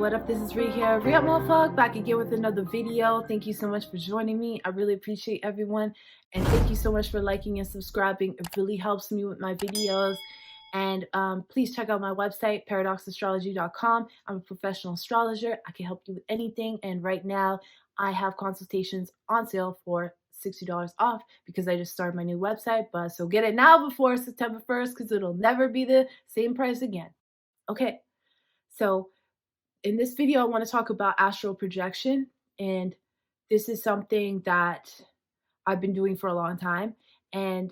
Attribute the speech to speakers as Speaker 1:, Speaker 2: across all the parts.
Speaker 1: what up? This is Rhea here, Rhea motherfucker, back again with another video. Thank you so much for joining me. I really appreciate everyone, and thank you so much for liking and subscribing. It really helps me with my videos. And please check out my website, paradoxastrology.com. I'm a professional astrologer. I can help you with anything, and right now I have consultations on sale for $60 off because I just started my new website. But so get it now before September 1st because it'll never be the same price again. Okay, so in this video, I want to talk about astral projection, and this is something that I've been doing for a long time, and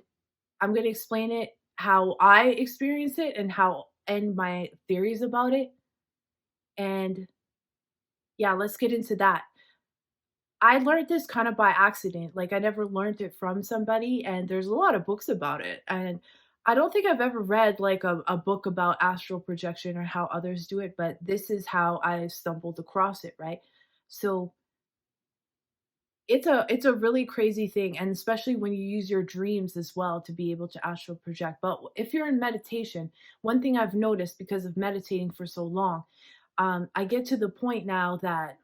Speaker 1: I'm going to explain it how I experience it and my theories about it. And yeah, let's get into that. I learned this kind of by accident. Like I never learned it from somebody, and there's a lot of books about it. And I don't think I've ever read like a book about astral projection or how others do it, but this is how I stumbled across it, right? So it's a really crazy thing, and especially when you use your dreams as well to be able to astral project. But if you're in meditation, one thing I've noticed because of meditating for so long, I get to the point now that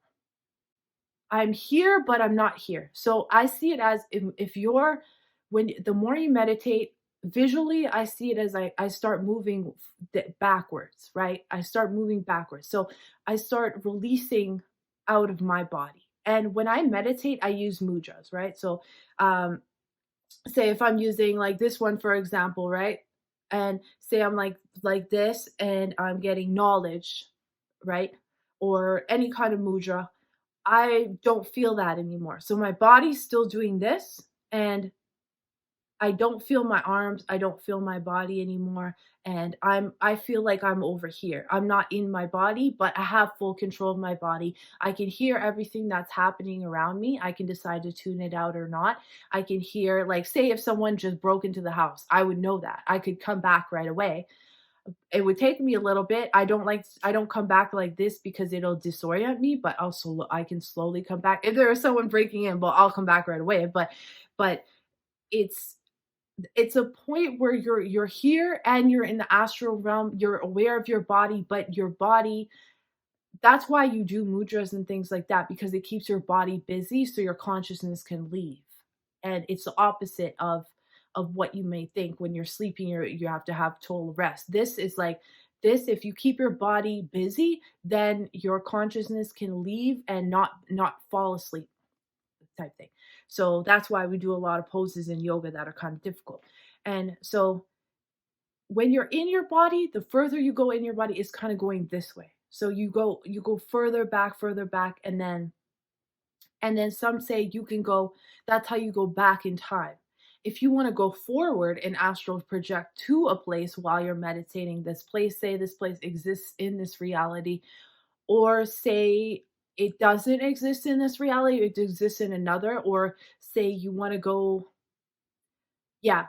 Speaker 1: I'm here, but I'm not here. So I see it as if you're, when the more you meditate, visually, I see it as I start moving backwards, right? I start moving backwards. So I start releasing out of my body. And when I meditate, I use mudras, right? So say if I'm using like this one, for example, right? And say I'm like this and I'm getting knowledge, right? Or any kind of mudra, I don't feel that anymore. So my body's still doing this, and I don't feel my arms, I don't feel my body anymore, and I feel like I'm over here. I'm not in my body, but I have full control of my body. I can hear everything that's happening around me. I can decide to tune it out or not. I can hear, like, say if someone just broke into the house, I would know that. I could come back right away. It would take me a little bit. I don't come back like this because it'll disorient me, but also I can slowly come back. If there is someone breaking in, well, I'll come back right away. But it's it's a point where you're here and you're in the astral realm. You're aware of your body, but your body, that's why you do mudras and things like that, because it keeps your body busy so your consciousness can leave. And it's the opposite of what you may think. When you're sleeping, you have to have total rest. This is like this, if you keep your body busy, then your consciousness can leave and not fall asleep, type thing. So that's why we do a lot of poses in yoga that are kind of difficult. And so when you're in your body, the further you go in your body is kind of going this way. So you go further back, and then some say you can go, that's how you go back in time. If you want to go forward and astral project to a place while you're meditating, this place, say this place exists in this reality, or say it doesn't exist in this reality, it exists in another, or say you want to go, yeah,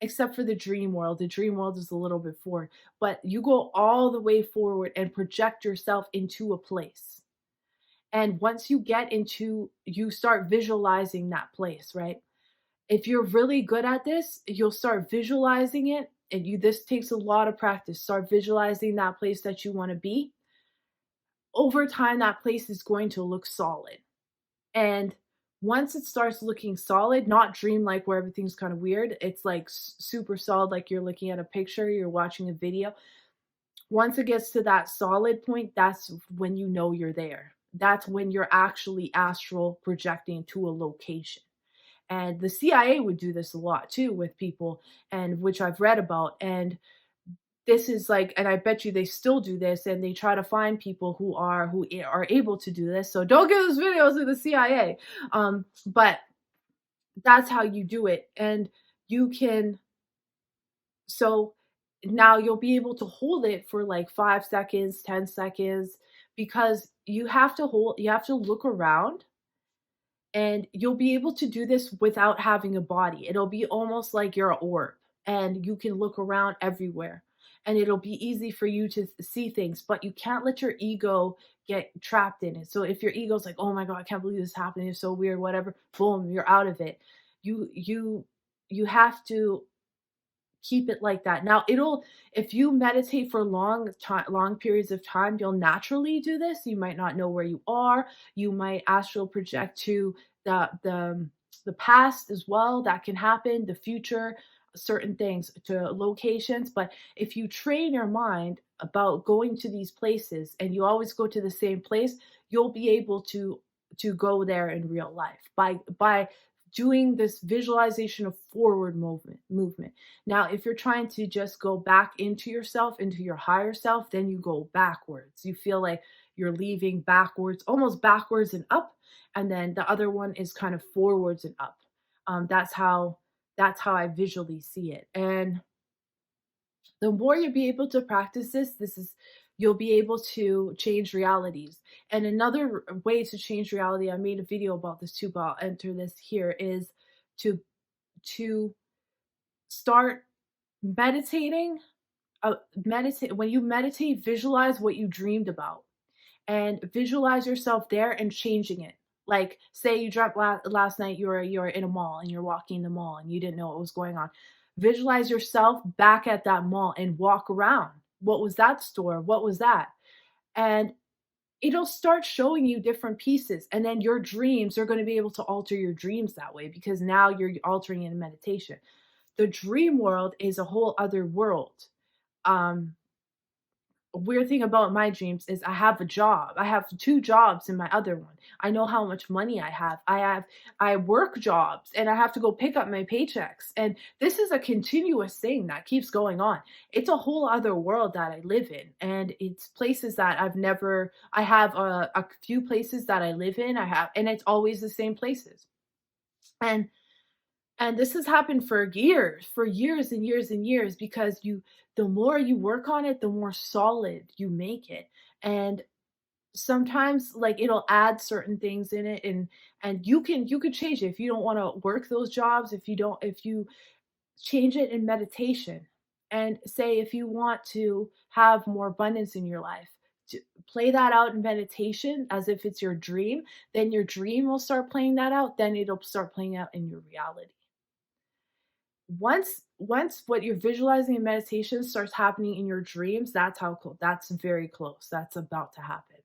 Speaker 1: except for the dream world. The dream world is a little bit forward, but you go all the way forward and project yourself into a place. And once you get into, you start visualizing that place, right? If you're really good at this, you'll start visualizing it. And this takes a lot of practice. Start visualizing that place that you want to be. Over time, that place is going to look solid. And once it starts looking solid, not dreamlike where everything's kind of weird, it's like super solid, like you're looking at a picture, you're watching a video. Once it gets to that solid point, that's when you know you're there. That's when you're actually astral projecting to a location. And the CIA would do this a lot too with people, and which I've read about. And this is like, and I bet you they still do this, and they try to find people who are able to do this. So don't give this video to the CIA. But that's how you do it. And you can, so now you'll be able to hold it for like 5 seconds, 10 seconds, because you have to look around, and you'll be able to do this without having a body. It'll be almost like you're an orb, and you can look around everywhere, and it'll be easy for you to see things, but you can't let your ego get trapped in it. So if your ego's like, oh my God, I can't believe this is happening, it's so weird, whatever, boom, you're out of it. You have to keep it like that. Now, it'll if you meditate for long periods of time, you'll naturally do this. You might not know where you are. You might astral project to the past as well. That can happen, the future, certain things to locations. But if you train your mind about going to these places and you always go to the same place, you'll be able to go there in real life by doing this visualization of forward movement. Now, if you're trying to just go back into yourself, into your higher self, then you go backwards. You feel like you're leaving backwards, almost backwards and up, and then the other one is kind of forwards and up. That's how I visually see it. And the more you'll be able to practice this is you'll be able to change realities. And another way to change reality, I made a video about this too, but I'll enter this here, is to to start meditating. Meditate when you meditate, visualize what you dreamed about and visualize yourself there and changing it. Like, say you dreamt last night you're in a mall and you're walking the mall and you didn't know what was going on. Visualize yourself back at that mall and walk around. What was that store? What was that? And it'll start showing you different pieces. And then your dreams are going to be able to alter your dreams that way because now you're altering it in meditation. The dream world is a whole other world. Um, Weird thing about my dreams is I have a job. I have 2 jobs in my other one. I know how much money I have. I work jobs and I have to go pick up my paychecks. And this is a continuous thing that keeps going on. It's a whole other world that I live in. And it's places that I have a few places that I live in. And it's always the same places. And this has happened for years and years and years, because the more you work on it, the more solid you make it. And sometimes like it'll add certain things in it, and you can change it if you don't want to work those jobs, if you change it in meditation. And say if you want to have more abundance in your life, to play that out in meditation as if it's your dream, then your dream will start playing that out, then it'll start playing out in your reality. Once what you're visualizing in meditation starts happening in your dreams, that's how cool. That's very close. That's about to happen.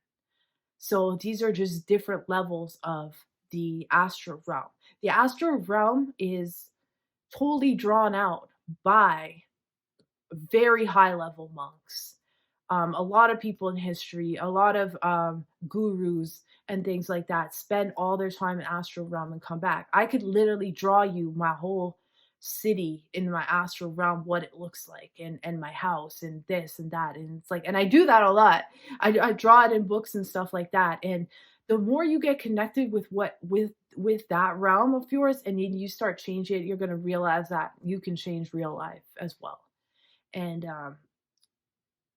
Speaker 1: So these are just different levels of the astral realm. The astral realm is totally drawn out by very high level monks. A lot of people in history, a lot of gurus and things like that spend all their time in astral realm and come back. I could literally draw you my whole city in my astral realm, what it looks like, and my house and this and that. And it's like, and I do that a lot. I draw it in books and stuff like that. And the more you get connected with with that realm of yours, and then you start changing it, you're going to realize that you can change real life as well. And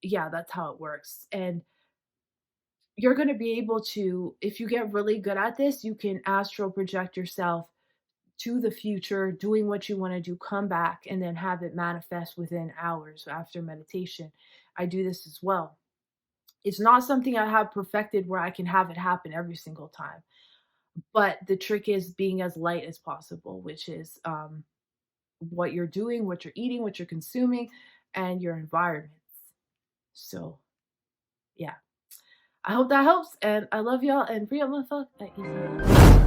Speaker 1: yeah, that's how it works. And you're going to be able to, if you get really good at this, you can astral project yourself to the future, doing what you want to do, come back, and then have it manifest within hours after meditation. I do this as well. It's not something I have perfected where I can have it happen every single time. But the trick is being as light as possible, which is what you're doing, what you're eating, what you're consuming, and your environments. So, yeah. I hope that helps, and I love y'all, and real motherfucker.